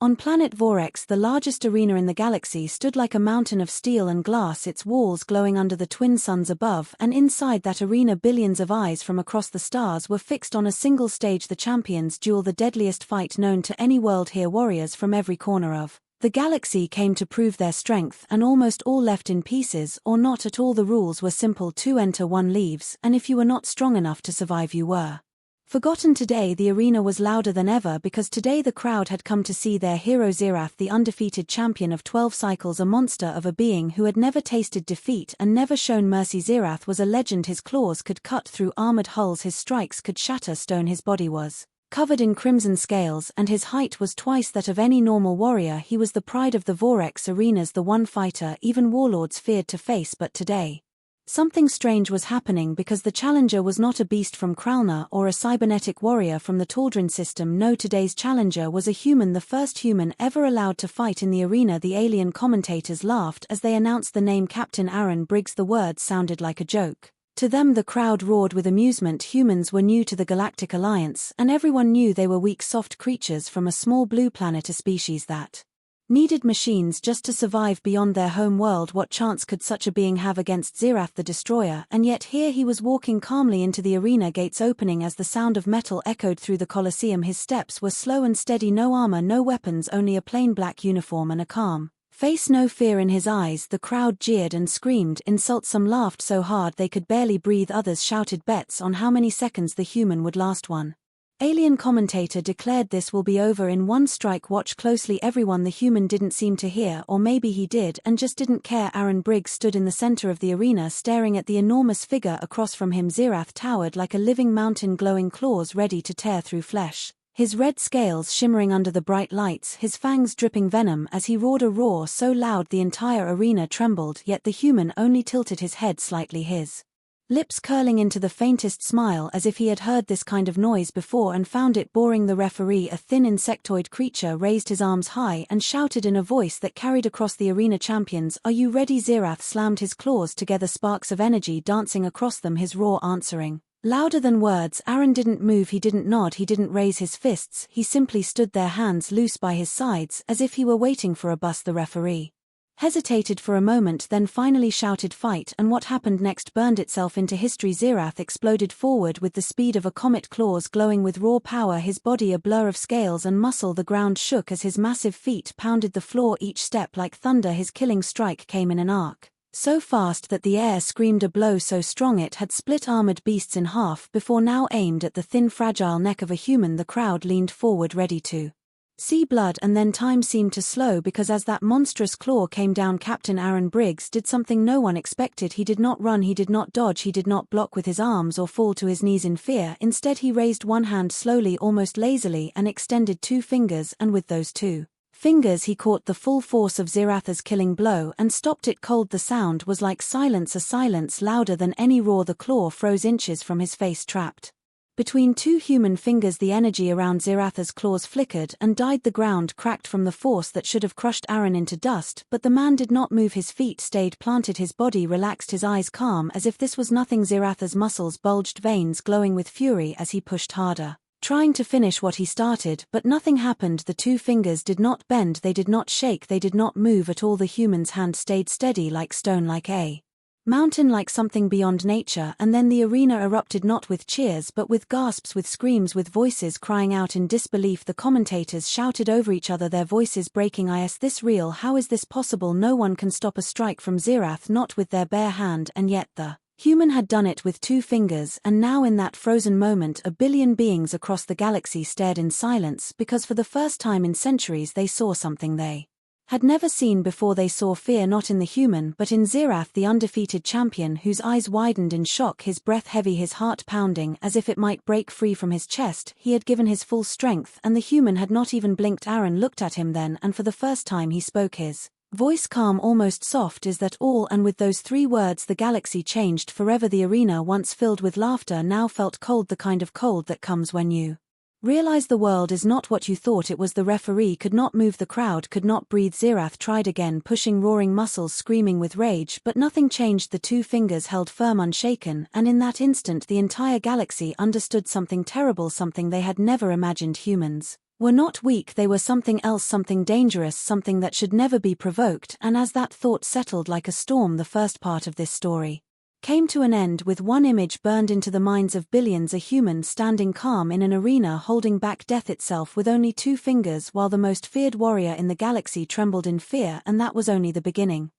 On planet Vorex, the largest arena in the galaxy, stood like a mountain of steel and glass, its walls glowing under the twin suns above, and inside that arena billions of eyes from across the stars were fixed on a single stage. The champions duel, the deadliest fight known to any world. Here warriors from every corner of the galaxy came to prove their strength, and almost all left in pieces or not at all. The rules were simple: 2 enter, 1 leaves, and if you were not strong enough to survive, you were forgotten. Today the arena was louder than ever, because today the crowd had come to see their hero Xerath, the undefeated champion of 12 cycles, a monster of a being who had never tasted defeat and never shown mercy. Xerath was a legend. His claws could cut through armored hulls, his strikes could shatter stone, his body was covered in crimson scales, and his height was twice that of any normal warrior. He was the pride of the Vorex arenas, the one fighter even warlords feared to face. But today, something strange was happening, because the challenger was not a beast from Kralna or a cybernetic warrior from the Taldrin system. No, today's challenger was a human, the first human ever allowed to fight in the arena. The alien commentators laughed as they announced the name Captain Aaron Briggs. The words sounded like a joke to them. The crowd roared with amusement. Humans were new to the Galactic Alliance, and everyone knew they were weak, soft creatures from a small blue planet, a species that needed machines just to survive beyond their home world. What chance could such a being have against Xerath the Destroyer? And yet here he was, walking calmly into the arena, gates opening as the sound of metal echoed through the Colosseum. His steps were slow and steady, no armor, no weapons, only a plain black uniform and a calm face, no fear in his eyes. The crowd jeered and screamed insults, some laughed so hard they could barely breathe, others shouted bets on how many seconds the human would last. One alien commentator declared, "This will be over in 1 strike, watch closely everyone." The human didn't seem to hear, or maybe he did and just didn't care. Aaron Briggs stood in the center of the arena, staring at the enormous figure across from him. Xerath towered like a living mountain, glowing claws ready to tear through flesh, his red scales shimmering under the bright lights, his fangs dripping venom as he roared a roar so loud the entire arena trembled. Yet the human only tilted his head slightly, his lips curling into the faintest smile, as if he had heard this kind of noise before and found it boring. The referee, a thin insectoid creature, raised his arms high and shouted in a voice that carried across the arena, "Champions, are you ready?" Xerath slammed his claws together, sparks of energy dancing across them, his roar answering louder than words. Aaron didn't move, he didn't nod, he didn't raise his fists, he simply stood there, hands loose by his sides, as if he were waiting for a bus. The referee hesitated for a moment, then finally shouted, "Fight!" and what happened next burned itself into history. Xerath exploded forward with the speed of a comet, claws glowing with raw power, his body a blur of scales and muscle. The ground shook as his massive feet pounded the floor, each step like thunder. His killing strike came in an arc so fast that the air screamed, a blow so strong it had split armored beasts in half before now aimed at the thin fragile neck of a human. The crowd leaned forward, ready to see blood, and then time seemed to slow, because as that monstrous claw came down, Captain Aaron Briggs did something no one expected. He did not run, he did not dodge, he did not block with his arms or fall to his knees in fear. Instead he raised one hand slowly, almost lazily, and extended 2 fingers, and with those 2 fingers he caught the full force of Xerath's killing blow and stopped it cold. The sound was like silence, a silence louder than any roar. The claw froze inches from his face, trapped between 2 human fingers. The energy around Xerath's claws flickered and died. The ground cracked from the force that should have crushed Aaron into dust, but the man did not move. His feet stayed planted, his body relaxed, his eyes calm as if this was nothing. Xerath's muscles bulged, veins glowing with fury as he pushed harder, trying to finish what he started, but nothing happened. The 2 fingers did not bend, they did not shake, they did not move at all. The human's hand stayed steady, like stone, like a mountain, like something beyond nature. And then the arena erupted, not with cheers but with gasps, with screams, with voices crying out in disbelief. The commentators shouted over each other, their voices breaking. Is this real? How is this possible? No one can stop a strike from Xerath, not with their bare hand. And yet the human had done it with 2 fingers, and now in that frozen moment a billion beings across the galaxy stared in silence, because for the first time in centuries they saw something they had never seen before. They saw fear, not in the human but in Xerath, the undefeated champion, whose eyes widened in shock, his breath heavy, his heart pounding as if it might break free from his chest. He had given his full strength, and the human had not even blinked. Aaron looked at him then, and for the first time he spoke, his voice calm, almost soft. "Is that all?" And with those 3 words the galaxy changed forever. The arena, once filled with laughter, now felt cold, the kind of cold that comes when you realize the world is not what you thought it was. The referee could not move, the crowd could not breathe. Xerath tried again, pushing roaring muscles, screaming with rage, but nothing changed. The 2 fingers held firm, unshaken, and in that instant the entire galaxy understood something terrible, something they had never imagined. Humans were not weak, they were something else, something dangerous, something that should never be provoked. And as that thought settled like a storm, the first part of this story came to an end with one image burned into the minds of billions: a human standing calm in an arena holding back death itself with only 2 fingers, while the most feared warrior in the galaxy trembled in fear. And that was only the beginning.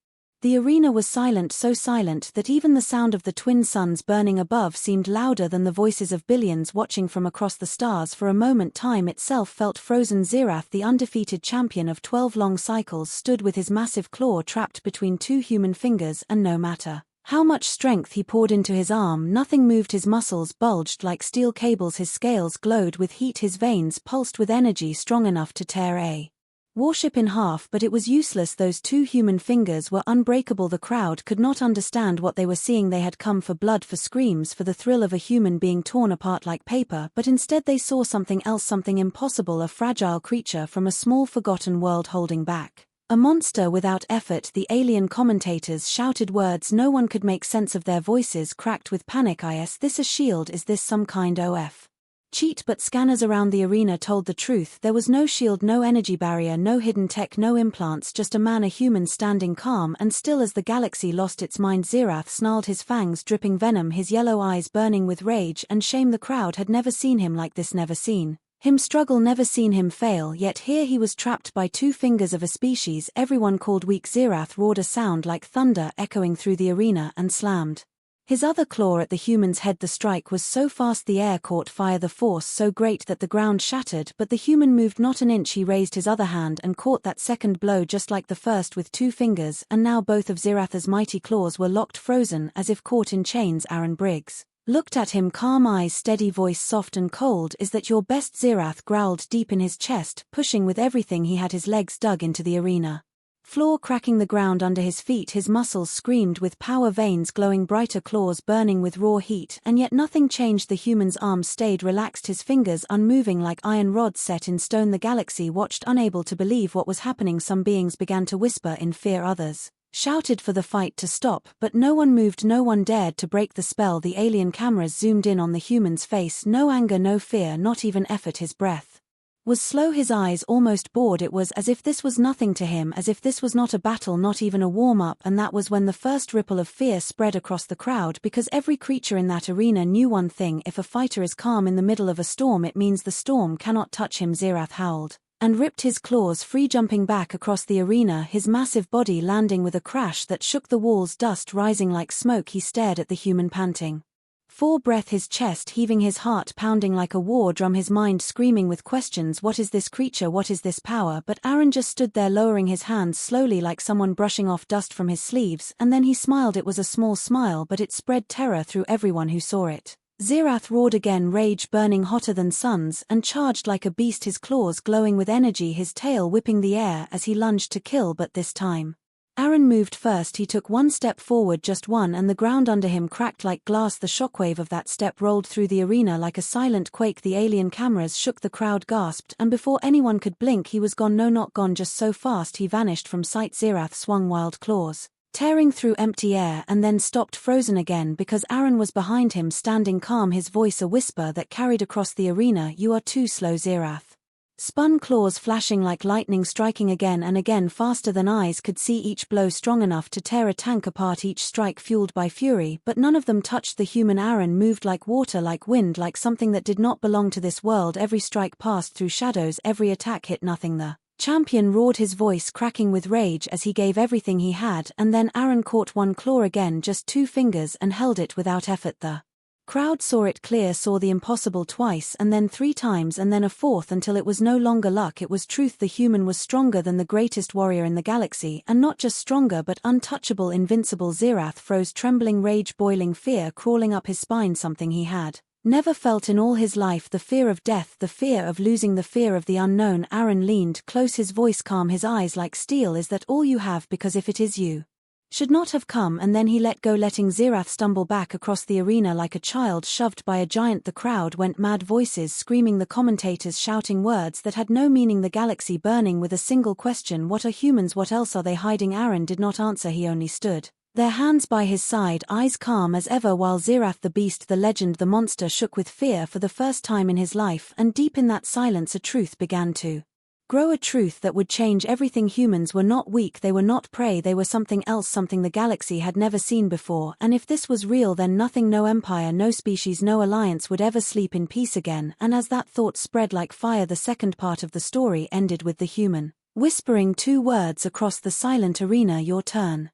The arena was silent, so silent that even the sound of the twin suns burning above seemed louder than the voices of billions watching from across the stars. For a moment time itself felt frozen. Xerath, the undefeated champion of 12 long cycles, stood with his massive claw trapped between 2 human fingers, and no matter how much strength he poured into his arm, nothing moved. His muscles bulged like steel cables, his scales glowed with heat, his veins pulsed with energy strong enough to tear a warship in half. But it was useless, those 2 human fingers were unbreakable. The crowd could not understand what they were seeing. They had come for blood, for screams, for the thrill of a human being torn apart like paper, but instead they saw something else, something impossible, a fragile creature from a small forgotten world holding back a monster without effort. The alien commentators shouted words no one could make sense of, their voices cracked with panic. Is this a shield? Is this some kind of cheat? But scanners around the arena told the truth. There was no shield, no energy barrier, no hidden tech, no implants, just a man, a human, standing calm and still as the galaxy lost its mind. Xerath snarled, his fangs dripping venom, his yellow eyes burning with rage and shame. The crowd had never seen him like this, never seen him struggle, never seen him fail, yet here he was trapped by 2 fingers of a species everyone called weak. Xerath roared, a sound like thunder echoing through the arena, and slammed his other claw at the human's head. The strike was so fast the air caught fire, the force so great that the ground shattered, but the human moved not an inch. He raised his other hand and caught that second blow just like the first with 2 fingers, and now both of Xerath's mighty claws were locked, frozen as if caught in chains. Aaron Briggs looked at him, calm eyes, steady voice soft and cold. Is that your best? Xerath growled deep in his chest, pushing with everything he had, his legs dug into the arena floor, cracking the ground under his feet. His muscles screamed with power, veins glowing brighter, claws burning with raw heat, and yet nothing changed. The human's arms stayed relaxed, his fingers unmoving like iron rods set in stone. The galaxy watched, unable to believe what was happening. Some beings began to whisper in fear, others shouted for the fight to stop, but no one moved, no one dared to break the spell. The alien cameras zoomed in on the human's face, no anger, no fear, not even effort. His breath was slow, his eyes almost bored. It was as if this was nothing to him, as if this was not a battle, not even a warm-up. And that was when the first ripple of fear spread across the crowd, because every creature in that arena knew one thing: if a fighter is calm in the middle of a storm, it means the storm cannot touch him. Xerath howled and ripped his claws free, jumping back across the arena, his massive body landing with a crash that shook the walls, dust rising like smoke. He stared at the human, panting for breath, his chest heaving, his heart pounding like a war drum, his mind screaming with questions. What is this creature? What is this power? But Aaron just stood there, lowering his hands slowly like someone brushing off dust from his sleeves, and then he smiled. It was a small smile, but it spread terror through everyone who saw it. Xerath roared again, rage burning hotter than suns, and charged like a beast, his claws glowing with energy, his tail whipping the air as he lunged to kill. But this time Aaron moved first. He took one step forward, just one, and the ground under him cracked like glass. The shockwave of that step rolled through the arena like a silent quake. The alien cameras shook, the crowd gasped, and before anyone could blink he was gone. No, not gone, just so fast he vanished from sight. Xerath swung wild claws, tearing through empty air, and then stopped, frozen again, because Aaron was behind him, standing calm, his voice a whisper that carried across the arena. You are too slow. Xerath spun, claws flashing like lightning, striking again and again, faster than eyes could see, each blow strong enough to tear a tank apart, each strike fueled by fury, but none of them touched the human. Aaron moved like water, like wind, like something that did not belong to this world. Every strike passed through shadows, every attack hit nothing. The champion roared, his voice cracking with rage as he gave everything he had, and then Aaron caught one claw again, just 2 fingers, and held it without effort. The crowd saw it clear, saw the impossible twice, and then 3 times, and then a 4th, until it was no longer luck, it was truth. The human was stronger than the greatest warrior in the galaxy, and not just stronger but untouchable, invincible. Xerath froze, trembling, rage boiling, fear crawling up his spine, something he had never felt in all his life: the fear of death, the fear of losing, the fear of the unknown. Aaron leaned close, his voice calm, his eyes like steel. Is that all you have? Because if it is, you should not have come. And then he let go, letting Xerath stumble back across the arena like a child shoved by a giant. The crowd went mad, voices screaming, the commentators shouting words that had no meaning, the galaxy burning with a single question: what are humans? What else are they hiding? Aaron did not answer, he only stood, Their hands by his side, eyes calm as ever, while Zirath the beast, the legend, the monster, shook with fear for the first time in his life, and deep in that silence a truth began to grow, a truth that would change everything. Humans were not weak, they were not prey, they were something else, something the galaxy had never seen before, and if this was real, then nothing, no empire, no species, no alliance would ever sleep in peace again. And as that thought spread like fire, the second part of the story ended with the human whispering two words across the silent arena: your turn.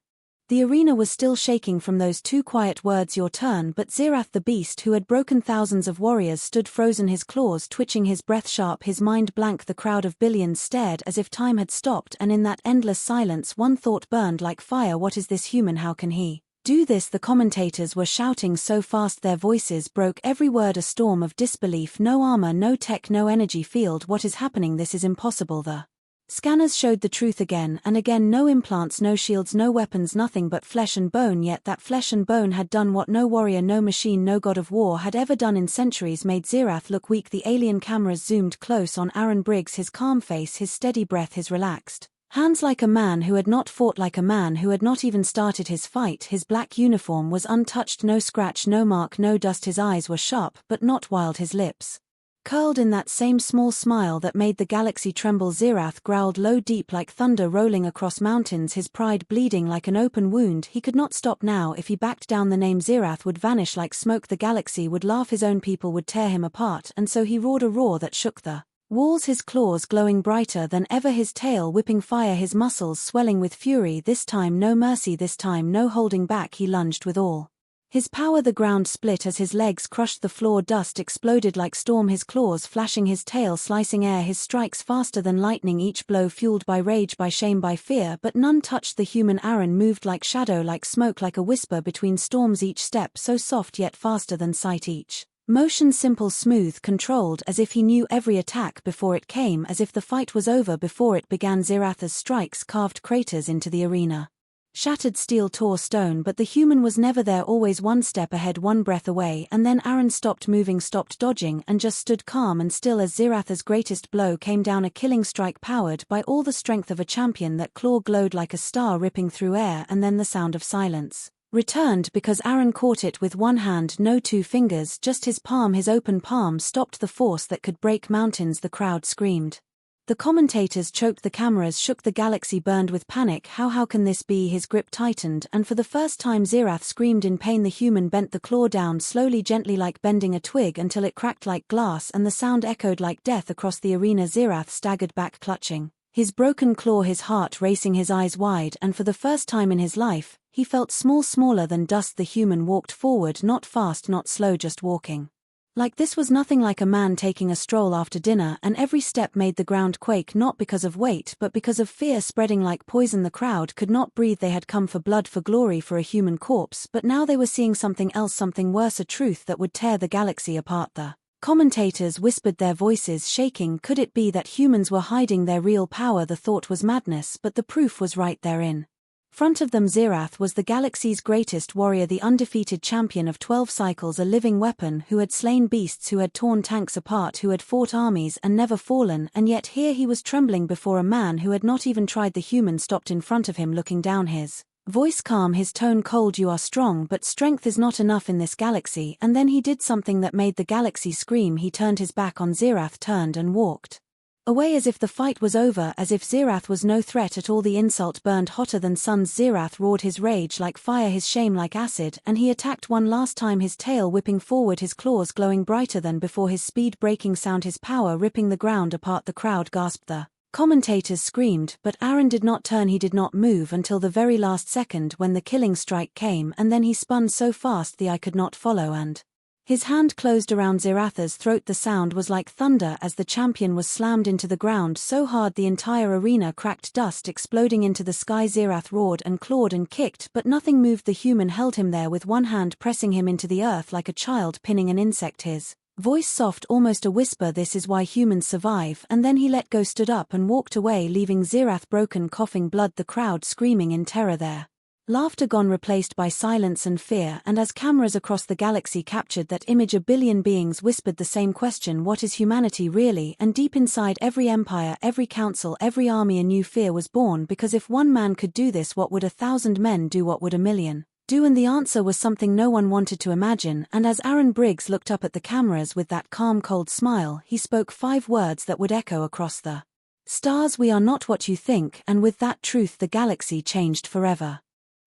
The arena was still shaking from those two quiet words, your turn, but Zirath the beast, who had broken thousands of warriors, stood frozen, his claws twitching, his breath sharp, his mind blank. The crowd of billions stared as if time had stopped, and in that endless silence one thought burned like fire: what is this human? How can he do this? The commentators were shouting so fast their voices broke every word, a storm of disbelief. No armor, no tech, no energy field. What is happening? This is impossible. The scanners showed the truth again and again: no implants, no shields, no weapons, nothing but flesh and bone. Yet that flesh and bone had done what no warrior, no machine, no god of war had ever done in centuries: made Zirath look weak. The alien cameras zoomed close on Aaron Briggs, his calm face, his steady breath, his relaxed hands, like a man who had not fought, like a man who had not even started his fight. His black uniform was untouched, no scratch, no mark, no dust. His eyes were sharp but not wild, his lips curled in that same small smile that made the galaxy tremble. Zirath growled low, deep, like thunder rolling across mountains, his pride bleeding like an open wound. He could not stop now. If he backed down, the name Zirath would vanish like smoke. The galaxy would laugh, his own people would tear him apart, and so he roared a roar that shook the walls, his claws glowing brighter than ever, his tail whipping fire, his muscles swelling with fury. This time no mercy, this time no holding back. He lunged with all his power. The ground split as his legs crushed the floor, dust exploded like storm, his claws flashing, his tail slicing air, his strikes faster than lightning, each blow fueled by rage, by shame, by fear. But none touched the human. Aaron moved like shadow, like smoke, like a whisper between storms, each step so soft yet faster than sight, each motion simple, smooth, controlled, as if he knew every attack before it came, as if the fight was over before it began. Zirath's strikes carved craters into the arena. Shattered steel tore stone, but the human was never there, always one step ahead, one breath away. And then Aaron stopped moving, stopped dodging, and just stood calm and still as Zirath's greatest blow came down, a killing strike powered by all the strength of a champion. That claw glowed like a star ripping through air, and then the sound of silence returned because Aaron caught it with one hand, no two fingers, just his palm. His open palm stopped the force that could break mountains. The crowd screamed. The commentators choked, the cameras shook, the galaxy burned with panic. How can this be? His grip tightened, and for the first time Zirath screamed in pain. The human bent the claw down slowly, gently, like bending a twig, until it cracked like glass, and the sound echoed like death across the arena. Zirath staggered back, clutching his broken claw, his heart racing, his eyes wide, and for the first time in his life, he felt small, smaller than dust. The human walked forward, not fast, not slow, just walking. Like this was nothing, like a man taking a stroll after dinner, and every step made the ground quake, not because of weight but because of fear spreading like poison. The crowd could not breathe. They had come for blood, for glory, for a human corpse, but now they were seeing something else, something worse, a truth that would tear the galaxy apart. The commentators whispered, their voices shaking. Could it be that humans were hiding their real power? The thought was madness, but the proof was right there in front of them. Zirath was the galaxy's greatest warrior, the undefeated champion of 12 cycles, a living weapon who had slain beasts, who had torn tanks apart, who had fought armies and never fallen, and yet here he was trembling before a man who had not even tried. The human stopped in front of him, looking down, his voice calm, his tone cold. You are strong, but strength is not enough in this galaxy. And then he did something that made the galaxy scream. He turned his back on Zirath, turned and walked away as if the fight was over, as if Zirath was no threat at all. The insult burned hotter than suns. Zirath roared, his rage like fire, his shame like acid, and he attacked one last time, his tail whipping forward, his claws glowing brighter than before, his speed breaking sound, his power ripping the ground apart. The crowd gasped, the commentators screamed, but Aaron did not turn, he did not move until the very last second when the killing strike came, and then he spun so fast the eye could not follow, and his hand closed around Zirath's throat. The sound was like thunder as the champion was slammed into the ground so hard the entire arena cracked, dust exploding into the sky. Zirath roared and clawed and kicked, but nothing moved. The human held him there with one hand, pressing him into the earth like a child pinning an insect, his voice soft, almost a whisper. This is why humans survive. And then he let go, stood up and walked away, leaving Zirath broken, coughing blood, the crowd screaming in terror. There Laughter gone, replaced by silence and fear, and as cameras across the galaxy captured that image, a billion beings whispered the same question: what is humanity really? And deep inside every empire, every council, every army, a new fear was born, because if one man could do this, what would 1,000 men do? What would a million do? And the answer was something no one wanted to imagine, and as Aaron Briggs looked up at the cameras with that calm, cold smile, he spoke 5 words that would echo across the stars: we are not what you think. And with that truth the galaxy changed forever.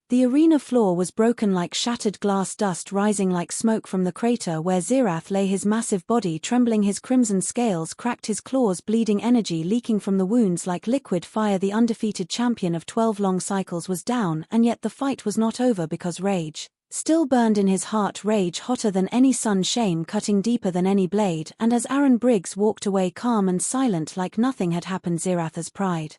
The arena floor was broken like shattered glass, dust rising like smoke from the crater where Xerath lay, his massive body trembling, his crimson scales cracked, his claws bleeding, energy leaking from the wounds like liquid fire. The undefeated champion of 12 long cycles was down, and yet the fight was not over, because rage still burned in his heart, rage hotter than any sun, shame cutting deeper than any blade. And as Aaron Briggs walked away calm and silent like nothing had happened, Xerath's pride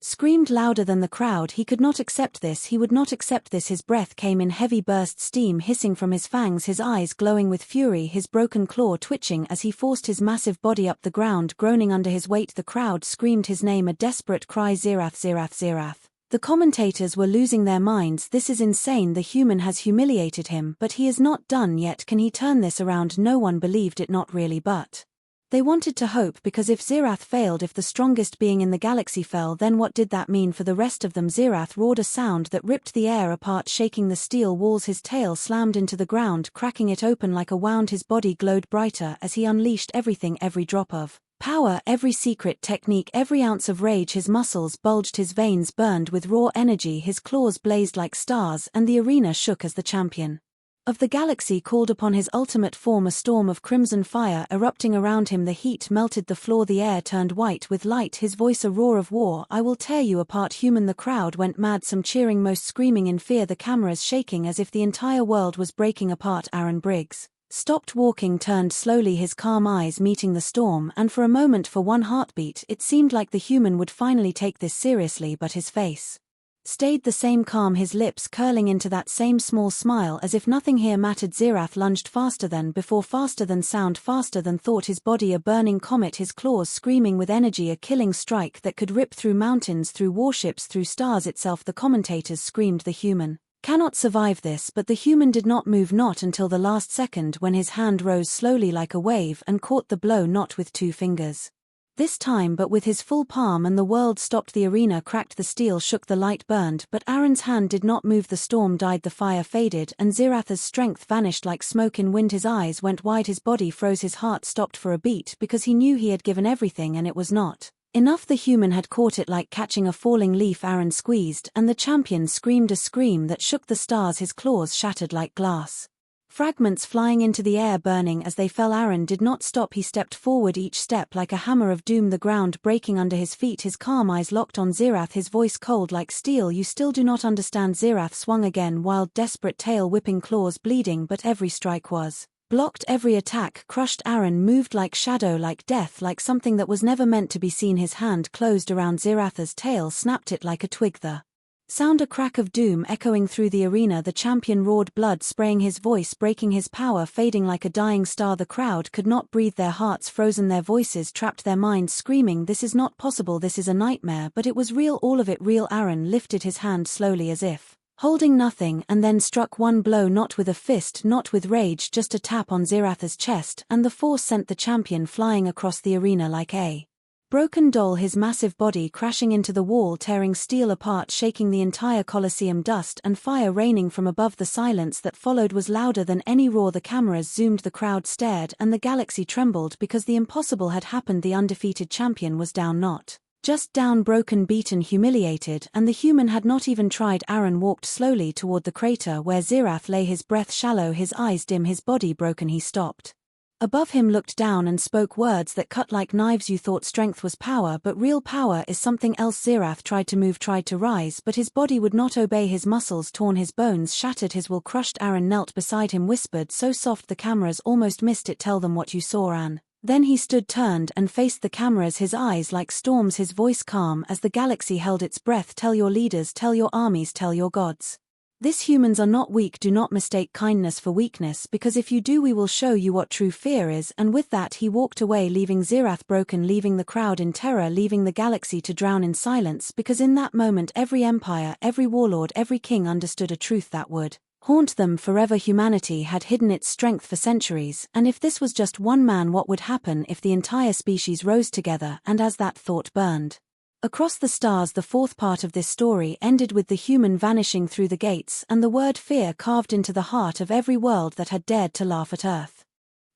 screamed louder than the crowd. He could not accept this, he would not accept this. His breath came in heavy bursts, steam hissing from his fangs, his eyes glowing with fury, his broken claw twitching as he forced his massive body up the ground, groaning under his weight. The crowd screamed his name, a desperate cry: Xerath, Xerath, Xerath. The commentators were losing their minds. This is insane, the human has humiliated him, but he is not done yet. Can he turn this around? No one believed it, not really, but they wanted to hope, because if Xerath failed, if the strongest being in the galaxy fell, then what did that mean for the rest of them? Xerath roared a sound that ripped the air apart, shaking the steel walls. His tail slammed into the ground, cracking it open like a wound. His body glowed brighter as he unleashed everything, every drop of power, every secret technique, every ounce of rage. His muscles bulged, his veins burned with raw energy, his claws blazed like stars, and the arena shook as the champion of the galaxy called upon his ultimate form, a storm of crimson fire erupting around him. The heat melted the floor, the air turned white with light, his voice a roar of war: I will tear you apart, human. The crowd went mad, some cheering, most screaming in fear, the cameras shaking as if the entire world was breaking apart. Aaron Briggs stopped walking, turned slowly, his calm eyes meeting the storm, and for a moment, for one heartbeat, it seemed like the human would finally take this seriously, but his face stayed the same calm, his lips curling into that same small smile as if nothing here mattered. Xerath lunged faster than before, faster than sound, faster than thought, his body a burning comet, his claws screaming with energy, a killing strike that could rip through mountains, through warships, through stars itself. The commentators screamed, the human cannot survive this, but the human did not move, not until the last second, when his hand rose slowly like a wave and caught the blow, not with 2 fingers this time, but with his full palm, and the world stopped. The arena cracked, the steel shook, the light burned, but Aaron's hand did not move. The storm died, the fire faded, and Xerath's strength vanished like smoke in wind. His eyes went wide, his body froze, his heart stopped for a beat, because he knew he had given everything and it was not enough. The human had caught it like catching a falling leaf. Aaron squeezed, and the champion screamed a scream that shook the stars, his claws shattered like glass fragments flying into the air, burning as they fell. Aaron did not stop, he stepped forward, each step like a hammer of doom, the ground breaking under his feet. His calm eyes locked on Xerath, his voice cold like steel: you still do not understand. Xerath swung again, wild, desperate, tail whipping, claws bleeding, but every strike was blocked, every attack crushed. Aaron moved like shadow, like death, like something that was never meant to be seen. His hand closed around Xerath's tail, snapped it like a twig. The sound, a crack of doom echoing through the arena. The champion roared, blood spraying his voice, breaking, his power fading like a dying star. The crowd could not breathe, their hearts frozen, their voices trapped, their minds screaming, this is not possible, this is a nightmare. But it was real, all of it real. Aaron lifted his hand slowly as if holding nothing, and then struck one blow, not with a fist, not with rage, just a tap on Xerath's chest, and the force sent the champion flying across the arena like a broken doll, his massive body crashing into the wall, tearing steel apart, shaking the entire Colosseum. Dust and fire raining from above. The silence that followed was louder than any roar. The cameras zoomed, the crowd stared, and the galaxy trembled, because the impossible had happened. The undefeated champion was down, not just down, broken, beaten, humiliated, and the human had not even tried. Aaron walked slowly toward the crater where Xerath lay, his breath shallow, his eyes dim, his body broken. He stopped above him, looked down, and spoke words that cut like knives. You thought strength was power, but real power is something else. Xerath tried to move, tried to rise, but his body would not obey. His muscles torn, his bones shattered, his will crushed. Aaron knelt beside him, whispered so soft the cameras almost missed it, tell them what you saw, Anne. Then he stood, turned, and faced the cameras, his eyes like storms, his voice calm as the galaxy held its breath. Tell your leaders, tell your armies, tell your gods. This humans are not weak, do not mistake kindness for weakness, because if you do we will show you what true fear is. And with that he walked away, leaving Xerath broken, leaving the crowd in terror, leaving the galaxy to drown in silence, because in that moment every empire, every warlord, every king understood a truth that would haunt them forever. Humanity had hidden its strength for centuries, and if this was just one man, what would happen if the entire species rose together? And as that thought burned across the stars, the fourth part of this story ended with the human vanishing through the gates and the word fear carved into the heart of every world that had dared to laugh at Earth.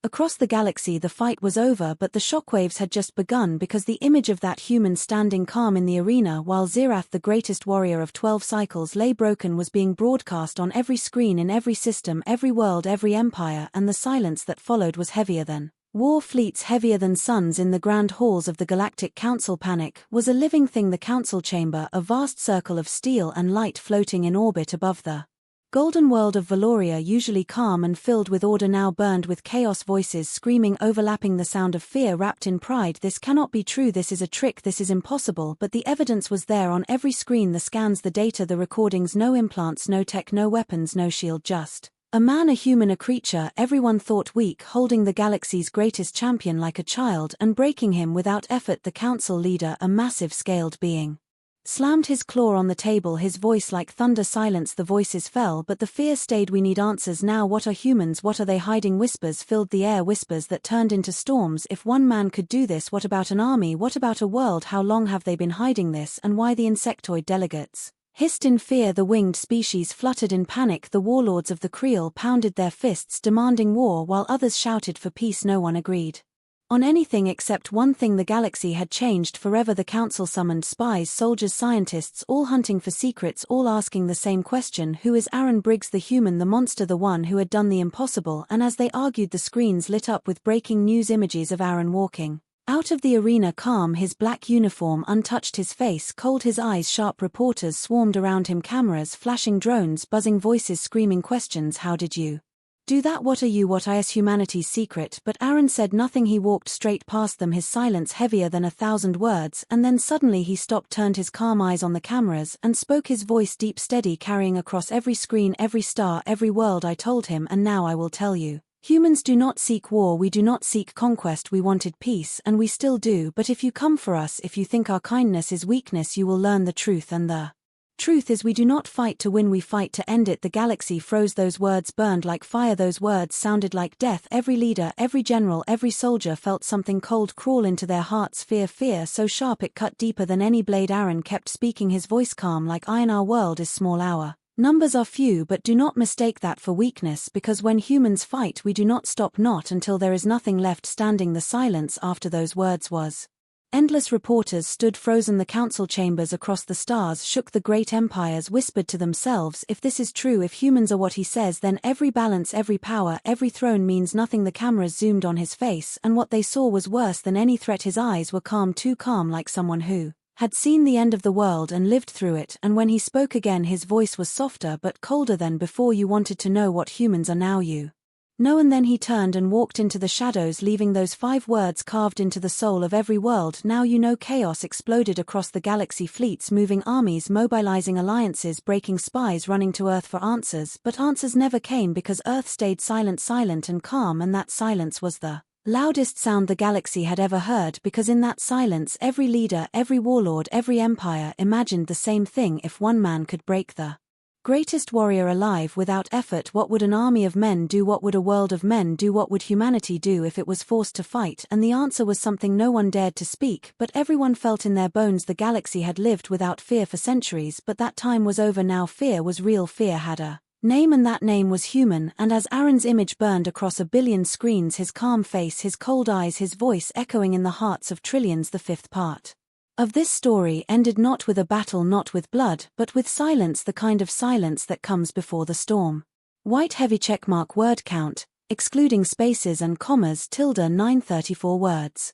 Across the galaxy the fight was over, but the shockwaves had just begun, because the image of that human standing calm in the arena while Xerath, the greatest warrior of 12 cycles, lay broken was being broadcast on every screen, in every system, every world, every empire, and the silence that followed was heavier than war fleets, heavier than suns in the grand halls of the Galactic Council. Panic was a living thing. The council chamber, a vast circle of steel and light floating in orbit above the golden world of Valoria, usually calm and filled with order, now burned with chaos. Voices screaming, overlapping the sound of fear wrapped in pride. This cannot be true, this is a trick, this is impossible. But the evidence was there on every screen, the scans, the data, the recordings. No implants, no tech, no weapons, no shield, just a man, a human, a creature everyone thought weak, holding the galaxy's greatest champion like a child and breaking him without effort. The council leader, a massive scaled being, slammed his claw on the table, his voice like thunder. Silence, the voices fell, but the fear stayed. We need answers now. What are humans? What are they hiding? Whispers filled the air, whispers that turned into storms. If one man could do this, what about an army? What about a world? How long have they been hiding this? And why? The insectoid delegates hissed in fear, the winged species fluttered in panic, the warlords of the Creel pounded their fists demanding war, while others shouted for peace. No one agreed on anything except one thing: the galaxy had changed forever. The council summoned spies, soldiers, scientists, all hunting for secrets, all asking the same question: who is Aaron Briggs, the human, the monster, the one who had done the impossible? And as they argued, the screens lit up with breaking news images of Aaron walking out of the arena, calm, his black uniform untouched, his face cold, his eyes sharp. Reporters swarmed around him, cameras flashing, drones buzzing, voices screaming questions: how did you do that? What are you? What is humanity's secret? But Aaron said nothing. He walked straight past them, his silence heavier than 1,000 words, and then suddenly he stopped, turned his calm eyes on the cameras, and spoke, his voice deep, steady, carrying across every screen, every star, every world. I told him, and now I will tell you. Humans do not seek war, we do not seek conquest, we wanted peace, and we still do. But if you come for us, if you think our kindness is weakness, you will learn the truth, and the truth is we do not fight to win, we fight to end it. The galaxy froze, those words burned like fire, those words sounded like death. Every leader, every general, every soldier felt something cold crawl into their hearts. Fear, fear, so sharp it cut deeper than any blade. Aaron kept speaking, his voice calm like iron. Our world is small, our numbers are few, but do not mistake that for weakness, because when humans fight we do not stop, not until there is nothing left standing. The silence after those words was endless. Reporters stood frozen, the council chambers across the stars shook, the great empires whispered to themselves: if this is true, if humans are what he says, then every balance, every power, every throne means nothing. The cameras zoomed on his face, and what they saw was worse than any threat. His eyes were calm, too calm, like someone who had seen the end of the world and lived through it. And when he spoke again, his voice was softer but colder than before: you wanted to know what humans are, now you know. And then he turned and walked into the shadows, leaving those 5 words carved into the soul of every world: now you know. Chaos exploded across the galaxy, fleets moving, armies mobilizing, alliances breaking, spies running to Earth for answers. But answers never came, because Earth stayed silent, silent and calm, and that silence was the loudest sound the galaxy had ever heard, because in that silence every leader, every warlord, every empire imagined the same thing: if one man could break the greatest warrior alive without effort, what would an army of men do? What would a world of men do? What would humanity do if it was forced to fight? And the answer was something no one dared to speak, but everyone felt in their bones. The galaxy had lived without fear for centuries, but that time was over now. Fear was real, fear had a name, and that name was human. And as Aaron's image burned across 1 billion screens, his calm face, his cold eyes, his voice echoing in the hearts of trillions, the 5th part of this story ended not with a battle, not with blood, but with silence, the kind of silence that comes before the storm. White heavy checkmark, word count, excluding spaces and commas, tilde 934 words.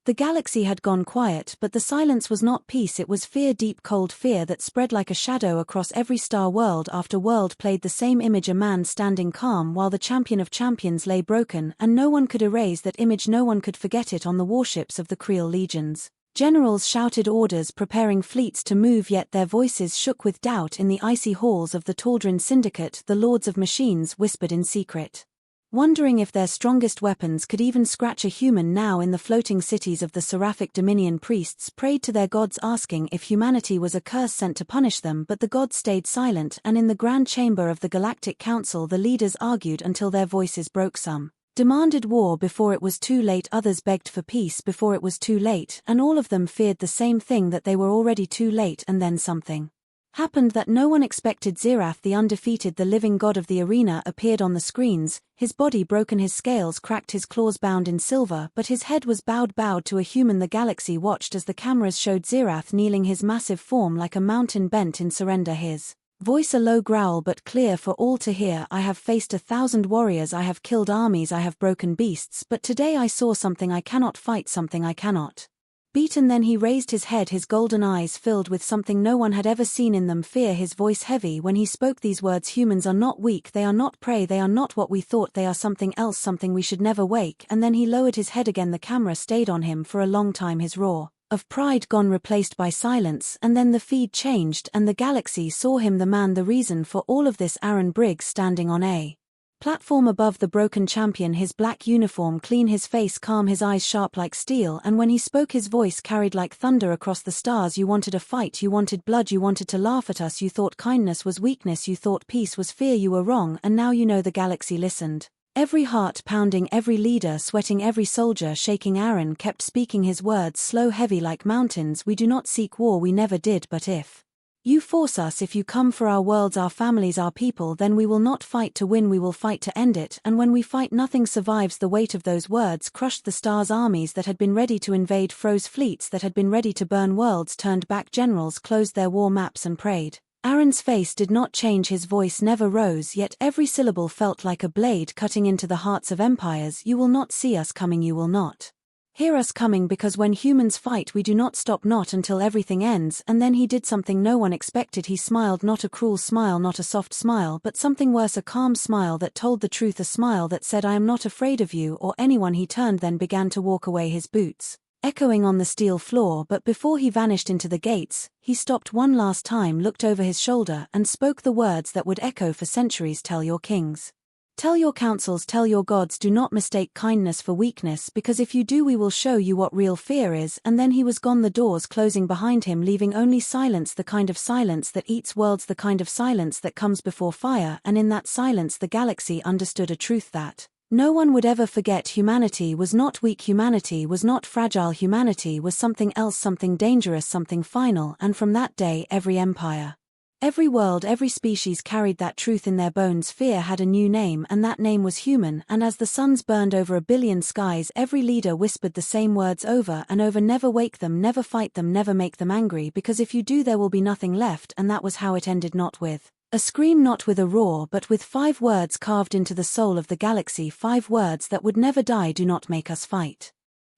The galaxy had gone quiet, but the silence was not peace, it was fear, deep cold fear that spread like a shadow across every star. World after world played the same image: a man standing calm while the champion of champions lay broken, and no one could erase that image, no one could forget it. On the warships of the Creel legions Generals shouted orders preparing fleets to move, yet their voices shook with doubt in the icy halls of the Taldrin Syndicate. The Lords of Machines whispered in secret, wondering if their strongest weapons could even scratch a human. Now in the floating cities of the Seraphic Dominion, priests prayed to their gods asking if humanity was a curse sent to punish them, but the gods stayed silent, and in the Grand Chamber of the Galactic Council the leaders argued until their voices broke. Some demanded war before it was too late, others begged for peace before it was too late, and all of them feared the same thing, that they were already too late. And then something happened that no one expected. Xerath, the undefeated, the living god of the arena, appeared on the screens, his body broken, his scales cracked, his claws bound in silver, but his head was bowed to a human. The galaxy watched as the cameras showed Xerath kneeling, his massive form like a mountain bent in surrender, his voice a low growl but clear for all to hear. I have faced 1,000 warriors, I have killed armies, I have broken beasts, but today I saw something I cannot fight, something I cannot beaten. Then he raised his head, his golden eyes filled with something no one had ever seen in them, fear, his voice heavy when he spoke these words. Humans are not weak, they are not prey, they are not what we thought, they are something else, something we should never wake. And then he lowered his head again. The camera stayed on him for a long time, his roar of pride gone, replaced by silence. And then the feed changed and the galaxy saw him, the man, the reason for all of this. Aaron Briggs, standing on a platform above the broken champion, his black uniform clean, his face calm, his eyes sharp like steel, and when he spoke his voice carried like thunder across the stars. You wanted a fight, you wanted blood, you wanted to laugh at us, you thought kindness was weakness, you thought peace was fear, you were wrong, and now you know. The galaxy listened, every heart pounding, every leader sweating, every soldier shaking. Aaron kept speaking, his words slow, heavy like mountains. We do not seek war, we never did, but if you force us, if you come for our worlds, our families, our people, then we will not fight to win, we will fight to end it. And when we fight, nothing survives. The weight of those words crushed the stars. Armies that had been ready to invade froze, fleets that had been ready to burn worlds turned back, generals closed their war maps and prayed. Aaron's face did not change, his voice never rose, yet every syllable felt like a blade cutting into the hearts of empires. You will not see us coming, you will not hear us coming, because when humans fight we do not stop, not until everything ends. And then he did something no one expected. He smiled, not a cruel smile, not a soft smile, but something worse, a calm smile that told the truth, a smile that said, I am not afraid of you or anyone. He turned, then began to walk away, his boots echoing on the steel floor, but before he vanished into the gates, he stopped one last time, looked over his shoulder, and spoke the words that would echo for centuries. Tell your kings, tell your councils, tell your gods, do not mistake kindness for weakness, because if you do we will show you what real fear is. And then he was gone, the doors closing behind him, leaving only silence, the kind of silence that eats worlds, the kind of silence that comes before fire. And in that silence the galaxy understood a truth that no one would ever forget. Humanity was not weak, humanity was not fragile, humanity was something else, something dangerous, something final. And from that day every empire, every world, every species carried that truth in their bones. Fear had a new name, and that name was human. And as the suns burned over 1 billion skies, every leader whispered the same words over and over, never wake them, never fight them, never make them angry, because if you do there will be nothing left. And that was how it ended, not with a scream, not with a roar, but with 5 words carved into the soul of the galaxy, 5 words that would never die: do not make us fight.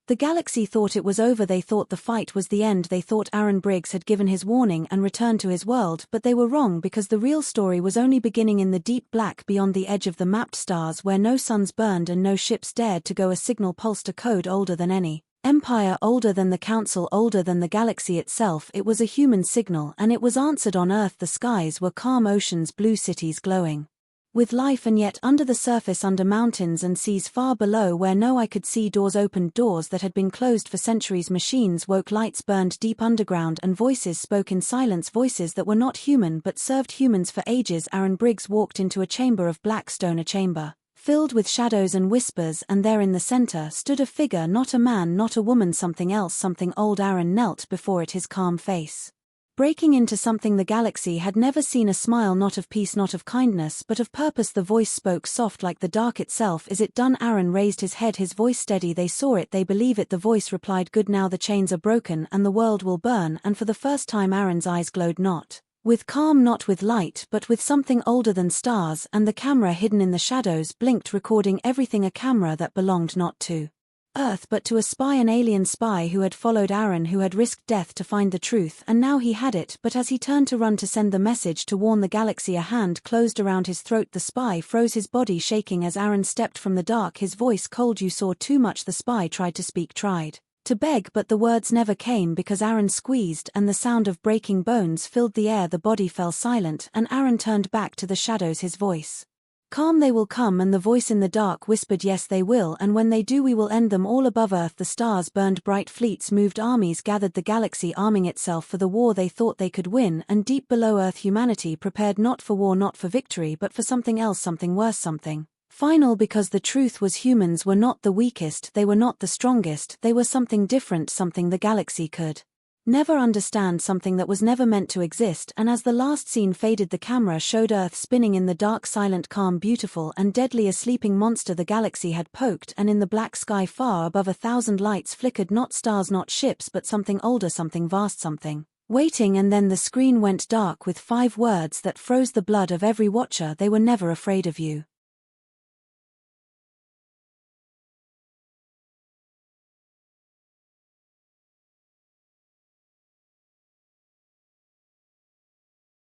The galaxy thought it was over, they thought the fight was the end, they thought Aaron Briggs had given his warning and returned to his world, but they were wrong, because the real story was only beginning in the deep black beyond the edge of the mapped stars, where no suns burned and no ships dared to go. A signal pulsed, a code older than any empire, older than the council, older than the galaxy itself. It was a human signal, and it was answered on Earth. The skies were calm, oceans blue, cities glowing with life, and yet under the surface, under mountains and seas far below where no eye could see, doors opened, doors that had been closed for centuries. Machines woke, lights burned deep underground, and voices spoke in silence, voices that were not human but served humans for ages. Aaron Briggs walked into a chamber of black stone, a chamber filled with shadows and whispers, and there in the center stood a figure, not a man, not a woman, something else, something old. Aaron knelt before it, his calm face breaking into something the galaxy had never seen, a smile not of peace, not of kindness, but of purpose. The voice spoke soft like the dark itself. Is it done? Aaron raised his head, his voice steady. They saw it, they believe it. The voice replied, good, now the chains are broken and the world will burn. And for the first time Aaron's eyes glowed, not with calm, not with light, but with something older than stars, and the camera hidden in the shadows blinked, recording everything, a camera that belonged not to Earth but to a spy, an alien spy who had followed Aaron, who had risked death to find the truth, and now he had it. But as he turned to run to send the message to warn the galaxy, a hand closed around his throat. The spy froze, his body shaking as Aaron stepped from the dark, his voice cold. You saw too much. The spy tried to speak, tried to beg, but the words never came because Aaron squeezed and the sound of breaking bones filled the air. The body fell silent and Aaron turned back to the shadows, his voice calm. They will come, and the voice in the dark whispered, yes they will, and when they do we will end them all. Above Earth the stars burned bright, fleets moved, armies gathered, the galaxy arming itself for the war they thought they could win, and deep below Earth humanity prepared not for war, not for victory, but for something else, something worse, something final, because the truth was humans were not the weakest, they were not the strongest, they were something different, something the galaxy could never understand, something that was never meant to exist. And as the last scene faded, the camera showed Earth spinning in the dark, silent, calm, beautiful and deadly, a sleeping monster the galaxy had poked, and in the black sky far above 1,000 lights flickered, not stars, not ships, but something older, something vast, something waiting. And then the screen went dark with 5 words that froze the blood of every watcher: they were never afraid of you.